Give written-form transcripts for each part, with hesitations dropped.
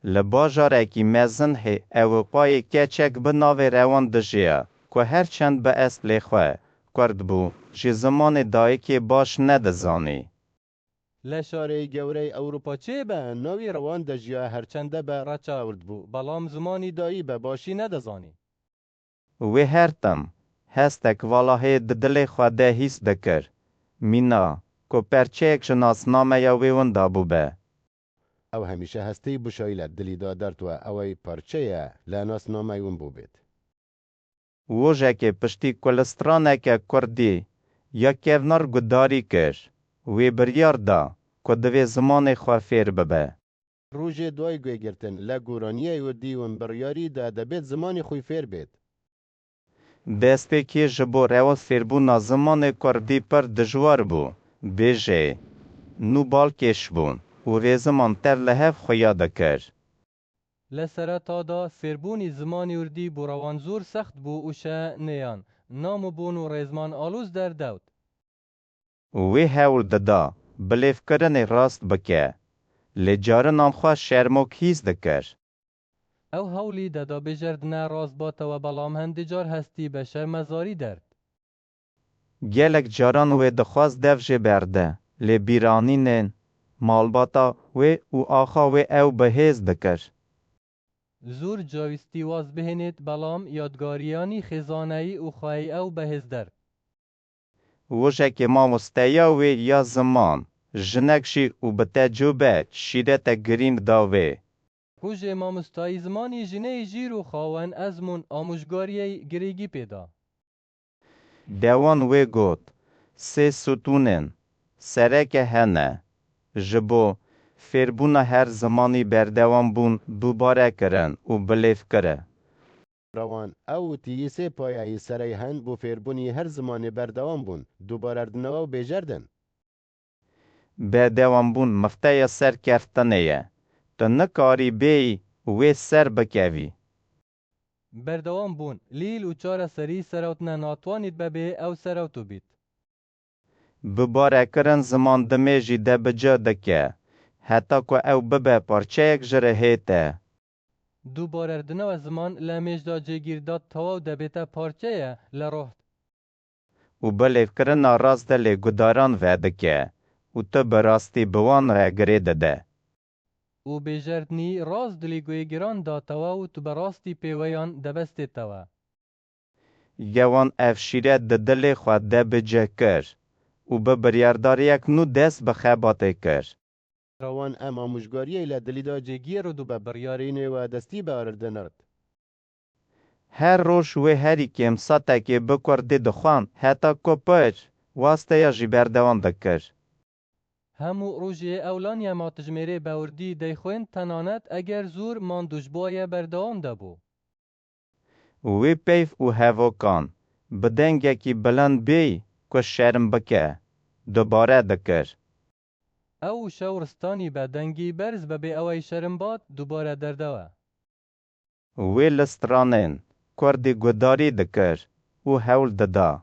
لباجارکی مزن هی اوپای کچک بناوی روان دجیا که هرچند به اصل خواه کرد بو جی زمان دایی که باش ندزانی. لشاره گوره اوروپا چه به ناوی روان دجیا هرچنده به رچا ورد بو بلام زمانی دایی به باشی ندزانی. وی هرتم هستک والله دل خواه ده هیس دکر. مینا که پرچه یک شناس نامه یا ویوندا بو به. او همیشه هستی بشایل دلی دادرت و اوی پرچه لناس نامایون بو بید. ووجه که پشتی کلسترانه که کردی یا کهونار گداری کش. وی بریار دا که دوی زمان خواه فیر ببه. روژه دوی گوی گرتن لگورانیه و دیون بریاری دا دبید زمانی خوی فیر بید. دسته که جبو روز فیربونا زمان کردی پر دجوار بو. بیجه نو بال کش بون. و وی زمان تر لحف خویا دکر. لسرتا دا فیربونی زمانی وردی بو روان زور سخت بو اوشه نیان نامو بون و ریزمان آلوز در دود. وی هول ددا بلیف کرن راست بکه. لجارن آمخوا شرموک هیز دکر. او هولی دادا بجردنا راز باتا و بلام هندجار هستی به شرمزاری درد. گلک جاران وی دخواست دفجه برده. لی بیرانینن مالباتا وی او آخا وی او بهیز دکر. زور جاویستی واز بهنید بلام یادگاریانی خزانهی او خواهی او بهز درد. وجه که ما مستیا وی یا زمان. جنکشی او بتجوبه شیرت گرین داوی. روژه ما مستایی زمانی جنه جیرو خواهن ازمون آموشگاریه گریگی پیدا. دوان وی گوت. سه ستونن. سرک هنه. جبو فیربونا هر زمانی بردوان بون دوباره کرن و بلیف کره. روان او تیسه پایه سری هن بو فیربونی هر زمان بردوان بون دوباره اردنوا و بیجردن. به دوان بون مفته سر کفتنه تا نکاری بی وی سر بکوی. بردوام بون لیل و چار سری سراوتنا ناتوانید ببه او سراوتو بید. بباره کرن زمان دمیجی ده بجا دکه. حتی که او ببه پارچه یک جره هیته. دوباره اردنوا زمان لمیج دا جگیرداد تواو دبیتا پارچه لروحت. و بلیف کرن راست دلی گداران ویدکه. و تو براستی بوان را گریده ده. او بیجردنی راز دلی گوی گران دا تواو تو براستی پیویان دبستی توا. گوان افشیره ده دلی خود ده بجه کر. و به بریارداری یک نو دست بخباته کر. روان ام آموشگاریه لدلی دا جگیر رو دو به بریارینه و دستی به اردنرد. هر روش و هری کم ساته که بکرده دخوان حتی کپر واسطه یا جی بردوان دکر. همو روژه اولانیا ما تجمیره باوردی دیخوین تنانت اگر زور من دوشبوی بردوام دبو. وی پیف و هوا کان. بدنگه کی بلند بی که شرم بکه. دوباره دکر. او شورستانی به دنگی برز ببی اوی شرم باد دوباره دردوه. وی لسترانین کردی گداری دکر. و هول ددا.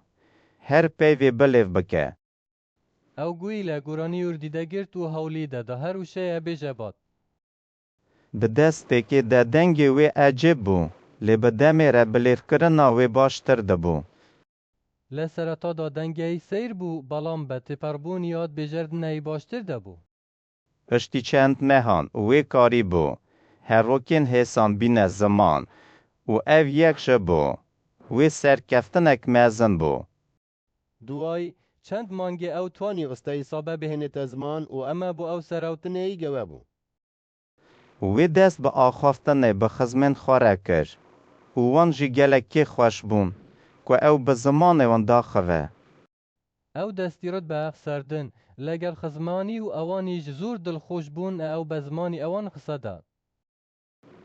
هر پیوی بلیف بکه. او گوی لگورانی اردیده گرت و هولی ده هر وشه بیجه باد. بدسته که ده دنگی وی عجب بو. لی بدمی را بلیف کرنا وی باشتر دبو. لسرتا دا دنگی سیر بو بلام به تپربون یاد بیجرد نی باشتر دبو. اشتی چند مهان وی کاری بو. هر وکین حسان بین زمان. و او یک شبو. وی سرکفتنک مزن بو. دوای چند مانگه او توانی استای صابه بهنه تزمان و اما بو او سراوتنه ای گوه بو. وی دست به آخافتنه به خزمن خواره کر. و وان جی گلکی خوش بون. که او به زمان وان داخوه. او دستیرد به اخ سردن لگر خزمانی و اوانی جزور دل خوش بون او بزمانی اوان خصده.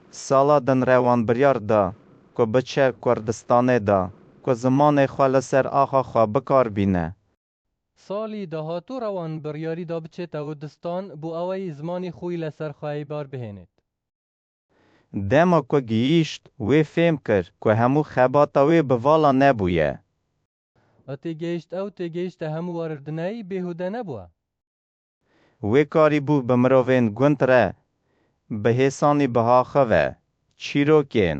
سالا دن روان بریار دا. که بچه کردستانه دا. که زمان خواه سر آخا خواه بکار بینه. سالی دهاتو روان بریاری دا بچه تاودستان بو اوی زمانی خوی لسر خواهی بار بهنید. دما که گیشت وی فهم کر که همو خباتا وی بوالا نبویه. اتی گیشت او تی گیشت همو واردنهی بیهوده نبوه. وی کاری بو بمروین گوند ره. بهێسانی بەهاخەوە چیرۆکێن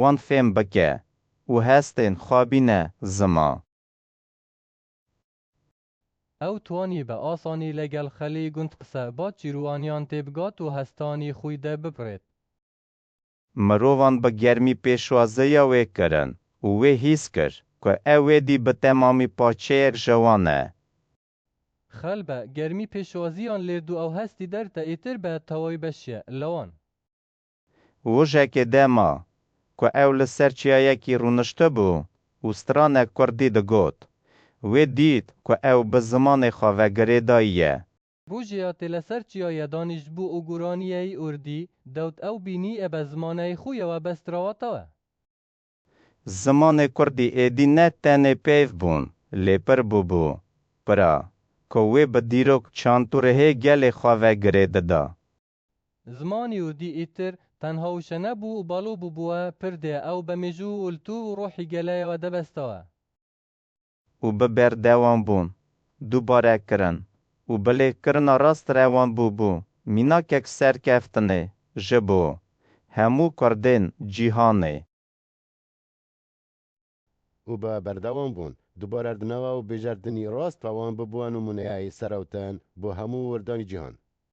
وان فێم بکە و هەستێن خوابینە زما. ئەو توانی بە ئاسانی لەگەڵ خەلی گوند قسە با چیروانیان تێبگات و هەستانی خۆیدا ببڕێت. مرۆڤان بە گەرمی پێشوازەیە وێ کرن و wê hîs kir ku ew wê dî bi temamî paçeyek ji wan e. خەل بە گەرمی پێشوازیان لێرد و ئەو هەستی دەرتە ئیتر بە تەواوی بەشیە لەوان. Wojekê dema ku ew li ser çiyayekî rûnişte bû û stranek Kurdî digot. Wê dît ku ew bi zimanê xwe vegirê dayiye. ڕۆژێ تێ لەسەر چیایە دانیشت بوو و گورانیەی ئوردی دەوت ئەو بینی ئە بە زمانەی خویەوە بەستراوەتەوە. Zimanê Kurdî êdî ne tenê pêv bûn, lêpir bûbû. Pira, ku wê bi dîrok çantûrihê gelê xwe vegirê dida. زمانی ئوردی ئیتر تەنها وشە نەبوو و باڵۆ بووبووە پردێ ئەو بە مێژوو و ئولتوو و ڕۆحی گەلایەوە دەبەستەوە. û bi berdewan bûn, dubare kirin û bi lêkirina rast re wan bûbû mînakek serkeftinê ji bo hemû Kurdên cîhanê. û bە berdewam bûn dubaredinەوە و bêjerdinî rast wan bibû numûneyayê serewtan bo hemû wirdanê cîhan.